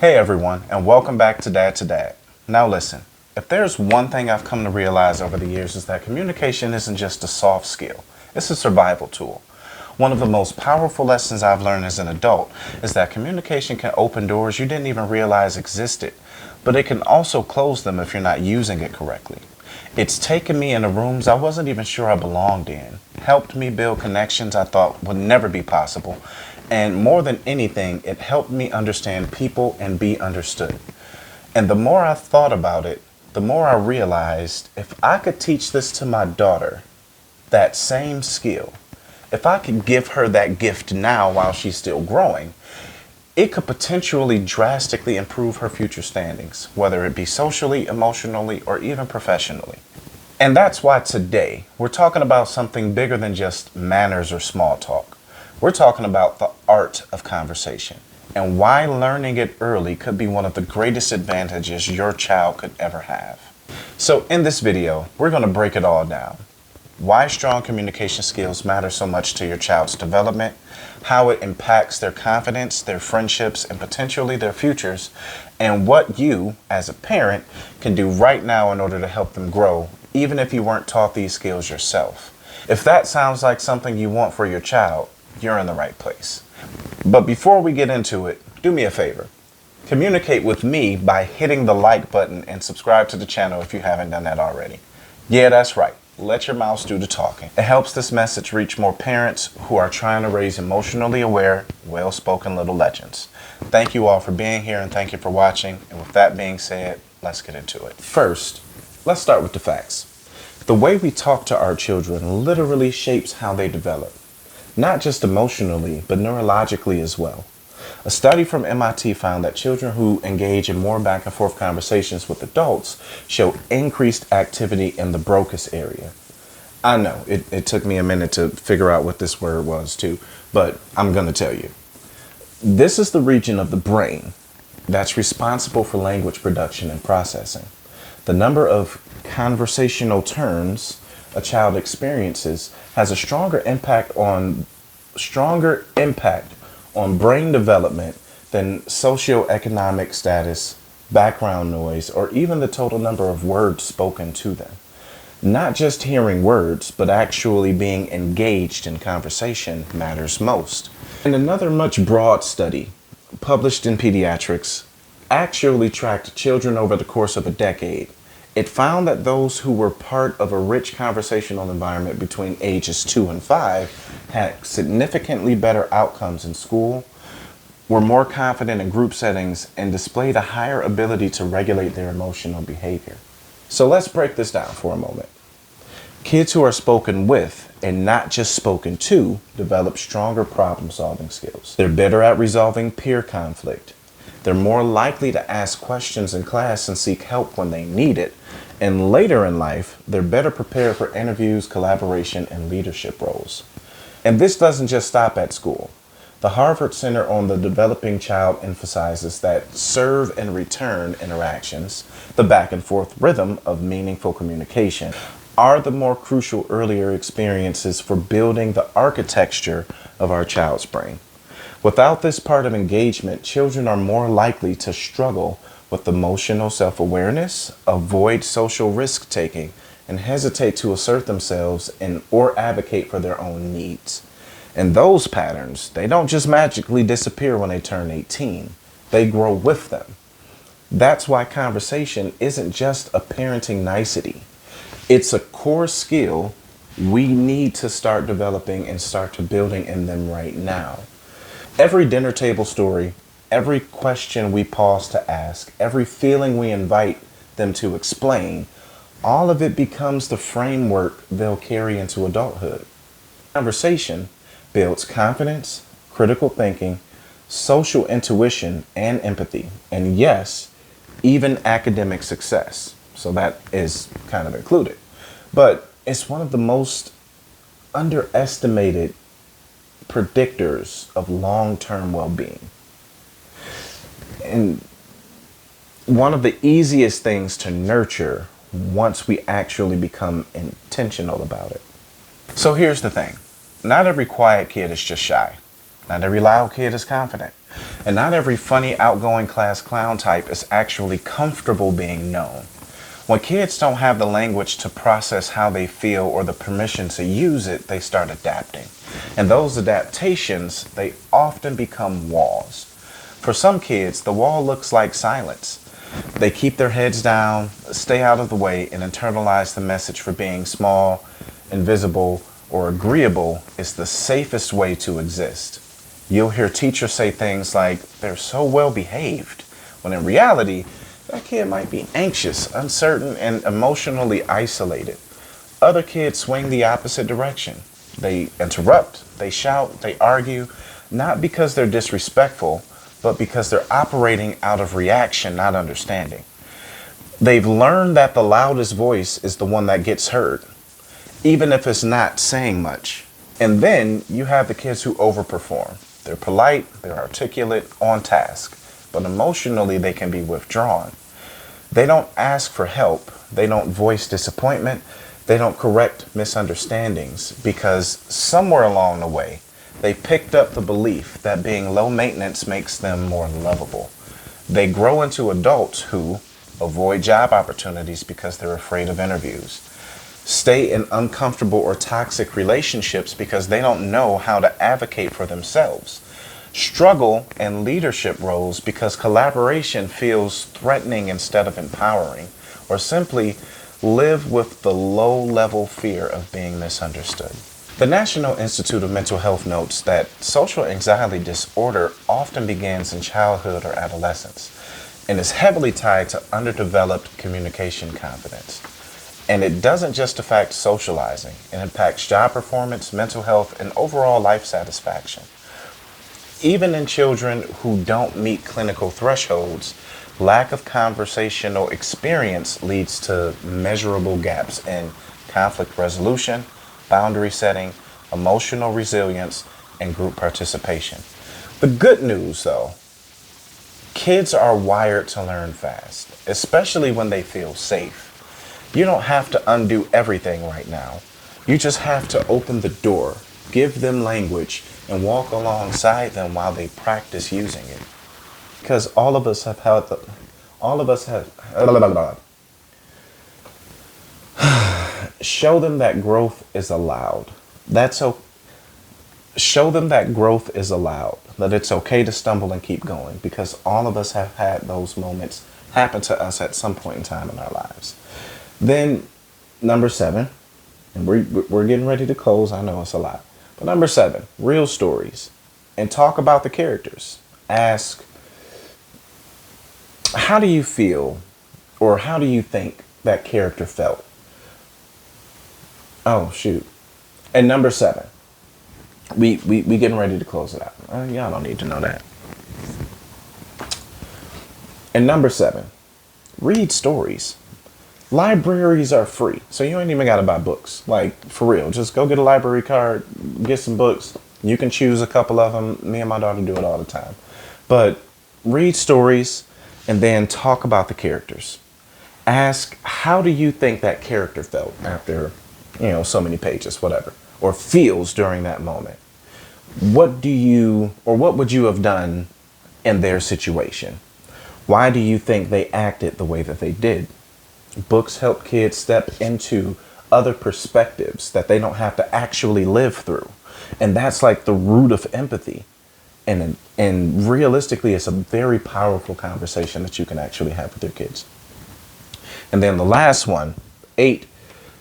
Hey everyone, and welcome back to Dad to Dad. Now listen, if there's one thing I've come to realize over the years is that communication isn't just a soft skill, it's a survival tool. One of the most powerful lessons I've learned as an adult is that communication can open doors you didn't even realize existed, but it can also close them if you're not using it correctly. It's taken me into rooms I wasn't even sure I belonged in, helped me build connections I thought would never be possible, and more than anything, it helped me understand people and be understood. And the more I thought about it, the more I realized if I could teach this to my daughter, that same skill, if I could give her that gift now while she's still growing, it could potentially drastically improve her future standings, whether it be socially, emotionally, or even professionally. And that's why today we're talking about something bigger than just manners or small talk. We're talking about the art of conversation and why learning it early could be one of the greatest advantages your child could ever have. So in this video, we're going to break it all down. Why strong communication skills matter so much to your child's development, how it impacts their confidence, their friendships, and potentially their futures, and what you, as a parent, can do right now in order to help them grow, even if you weren't taught these skills yourself. If that sounds like something you want for your child, you're in the right place. But before we get into it, do me a favor. Communicate with me by hitting the like button and subscribe to the channel if you haven't done that already. Yeah, that's right. Let your mouse do the talking. It helps this message reach more parents who are trying to raise emotionally aware, well-spoken little legends. Thank you all for being here and thank you for watching. And with that being said, let's get into it. First, let's start with the facts. The way we talk to our children literally shapes how they develop. Not just emotionally, but neurologically as well. A study from MIT found that children who engage in more back and forth conversations with adults show increased activity in the Broca's area. I know, it took me a minute to figure out what this word was too, but I'm going to tell you. This is the region of the brain that's responsible for language production and processing. The number of conversational turns a child experiences has a stronger impact on brain development than socioeconomic status, background noise, or even the total number of words spoken to them. Not just hearing words, but actually being engaged in conversation matters most. And another much broad study, published in Pediatrics, actually tracked children over the course of a decade. It found that those who were part of a rich conversational environment between ages 2 and 5 had significantly better outcomes in school, were more confident in group settings, and displayed a higher ability to regulate their emotional behavior. So let's break this down for a moment. Kids who are spoken with and not just spoken to develop stronger problem-solving skills. They're better at resolving peer conflict. They're more likely to ask questions in class and seek help when they need it. And later in life, they're better prepared for interviews, collaboration, and leadership roles. And this doesn't just stop at school. The Harvard Center on the Developing Child emphasizes that serve and return interactions, the back and forth rhythm of meaningful communication, are the more crucial earlier experiences for building the architecture of our child's brain. Without this part of engagement, children are more likely to struggle with emotional self-awareness, avoid social risk-taking, and hesitate to assert themselves or advocate for their own needs. And those patterns, they don't just magically disappear when they turn 18. They grow with them. That's why conversation isn't just a parenting nicety. It's a core skill we need to start developing and start to building in them right now. Every dinner table story, every question we pause to ask, every feeling we invite them to explain, all of it becomes the framework they'll carry into adulthood. Conversation builds confidence, critical thinking, social intuition, and empathy, and yes, even academic success. So that is kind of included. But it's one of the most underestimated predictors of long-term well-being. And one of the easiest things to nurture once we actually become intentional about it. So here's the thing. Not every quiet kid is just shy. Not every loud kid is confident. And not every funny, outgoing class clown type is actually comfortable being known. When kids don't have the language to process how they feel or the permission to use it, they start adapting. And those adaptations, they often become walls. For some kids, the wall looks like silence. They keep their heads down, stay out of the way, and internalize the message for being small, invisible, or agreeable is the safest way to exist. You'll hear teachers say things like, they're so well behaved, when in reality, that kid might be anxious, uncertain, and emotionally isolated. Other kids swing the opposite direction. They interrupt, they shout, they argue, not because they're disrespectful, but because they're operating out of reaction, not understanding. They've learned that the loudest voice is the one that gets heard, even if it's not saying much. And then you have the kids who overperform. They're polite, they're articulate, on task, but emotionally they can be withdrawn. They don't ask for help, they don't voice disappointment, they don't correct misunderstandings because somewhere along the way they picked up the belief that being low maintenance makes them more lovable. They grow into adults who avoid job opportunities because they're afraid of interviews, stay in uncomfortable or toxic relationships because they don't know how to advocate for themselves, struggle in leadership roles because collaboration feels threatening instead of empowering, or simply live with the low-level fear of being misunderstood. The National Institute of Mental Health notes that social anxiety disorder often begins in childhood or adolescence and is heavily tied to underdeveloped communication competence. And it doesn't just affect socializing, it impacts job performance, mental health, and overall life satisfaction. Even in children who don't meet clinical thresholds, lack of conversational experience leads to measurable gaps in conflict resolution, boundary setting, emotional resilience, and group participation. The good news, though, kids are wired to learn fast, especially when they feel safe. You don't have to undo everything right now. You just have to open the door, give them language, and walk alongside them while they practice using it. Because all of us have show them that growth is allowed. Show them that growth is allowed, that it's okay to stumble and keep going, because all of us have had those moments happen to us at some point in time in our lives. Then, number 7, and we're getting ready to close. I know it's a lot. But number 7, real stories. And talk about the characters. Ask, how do you feel, or how do you think that character felt? Oh, shoot. And number 7, we getting ready to close it out. Y'all don't need to know that. And number 7, read stories. Libraries are free, so you ain't even got to buy books. Like, for real, just go get a library card, get some books. You can choose a couple of them. Me and my daughter do it all the time. But read stories and then talk about the characters. Ask, how do you think that character felt after, so many pages, whatever, or feels during that moment? What would you have done in their situation? Why do you think they acted the way that they did? Books help kids step into other perspectives that they don't have to actually live through. And that's like the root of empathy. And realistically, it's a very powerful conversation that you can actually have with your kids. And then the last one, 8,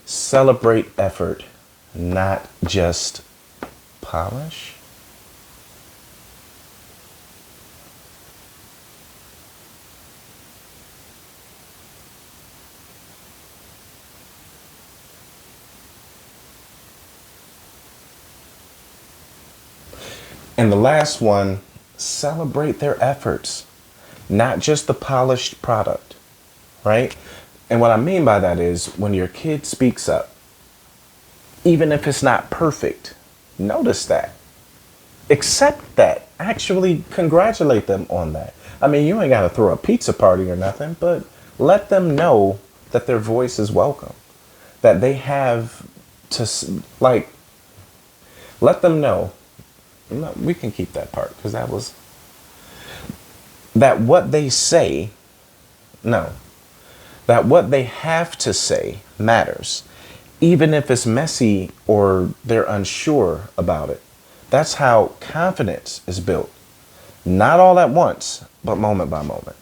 celebrate effort, not just polish. And the last one, celebrate their efforts, not just the polished product, right? And what I mean by that is when your kid speaks up, even if it's not perfect, notice that. Accept that. Actually congratulate them on that. I mean, you ain't got to throw a pizza party or nothing, but let them know that their voice is welcome, that they have to, let them know. No, we can keep that part because that was That what they say, no, that what they have to say matters, even if it's messy or they're unsure about it. That's how confidence is built. Not all at once, but moment by moment.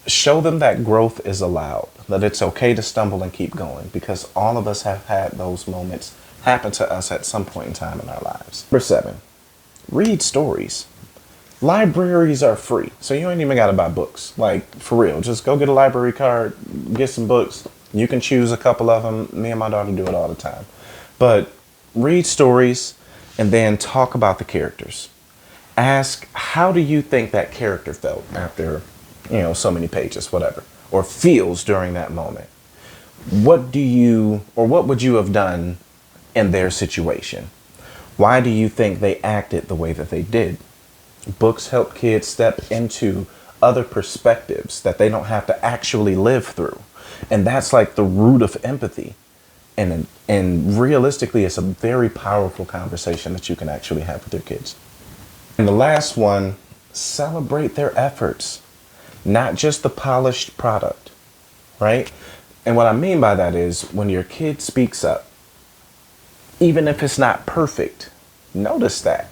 Show them that growth is allowed, that it's okay to stumble and keep going, because all of us have had those moments happen to us at some point in time in our lives. Number 7, read stories. Libraries are free, so you ain't even got to buy books. Like, for real, just go get a library card, get some books. You can choose a couple of them. Me and my daughter do it all the time. But read stories and then talk about the characters. Ask, how do you think that character felt after, so many pages, whatever, or feels during that moment? What would you have done in their situation? Why do you think they acted the way that they did? Books help kids step into other perspectives that they don't have to actually live through. And that's like the root of empathy. And realistically, it's a very powerful conversation that you can actually have with your kids. And the last one, celebrate their efforts, not just the polished product, right? And what I mean by that is when your kid speaks up, even if it's not perfect, notice that.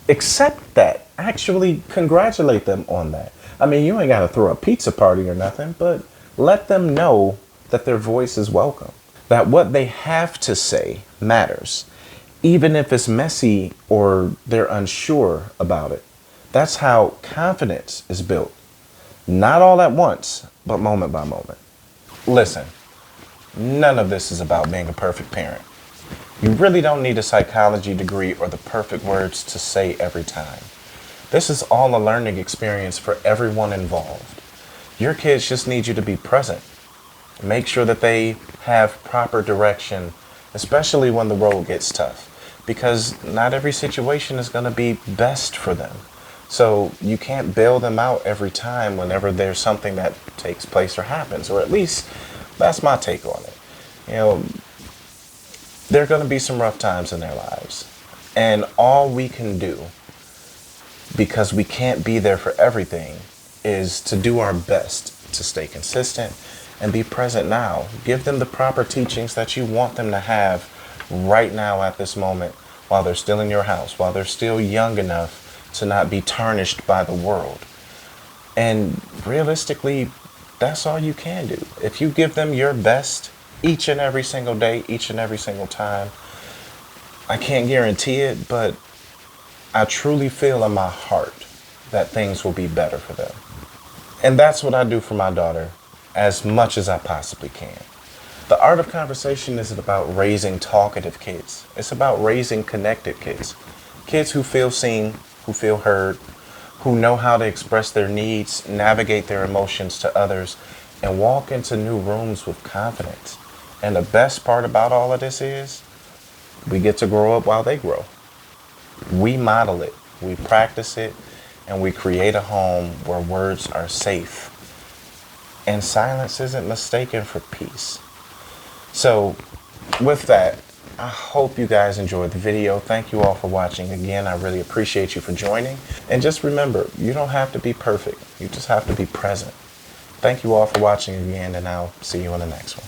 Accept that. Actually congratulate them on that. I mean, you ain't got to throw a pizza party or nothing, but let them know that their voice is welcome. That what they have to say matters, even if it's messy or they're unsure about it. That's how confidence is built. Not all at once, but moment by moment. Listen, none of this is about being a perfect parent. You really don't need a psychology degree or the perfect words to say every time. This is all a learning experience for everyone involved. Your kids just need you to be present. Make sure that they have proper direction, especially when the road gets tough, because not every situation is going to be best for them. So you can't bail them out every time whenever there's something that takes place or happens, or at least that's my take on it. There are going to be some rough times in their lives. And all we can do, because we can't be there for everything, is to do our best to stay consistent and be present now. Give them the proper teachings that you want them to have right now at this moment, while they're still in your house, while they're still young enough to not be tarnished by the world. And realistically, that's all you can do. If you give them your best each and every single day, each and every single time, I can't guarantee it, but I truly feel in my heart that things will be better for them. And that's what I do for my daughter as much as I possibly can. The art of conversation isn't about raising talkative kids. It's about raising connected kids. Kids who feel seen, who feel heard, who know how to express their needs, navigate their emotions to others, and walk into new rooms with confidence. And the best part about all of this is we get to grow up while they grow. We model it, we practice it, and we create a home where words are safe and silence isn't mistaken for peace. So with that, I hope you guys enjoyed the video. Thank you all for watching. Again, I really appreciate you for joining. And just remember, you don't have to be perfect. You just have to be present. Thank you all for watching again, and I'll see you in the next one.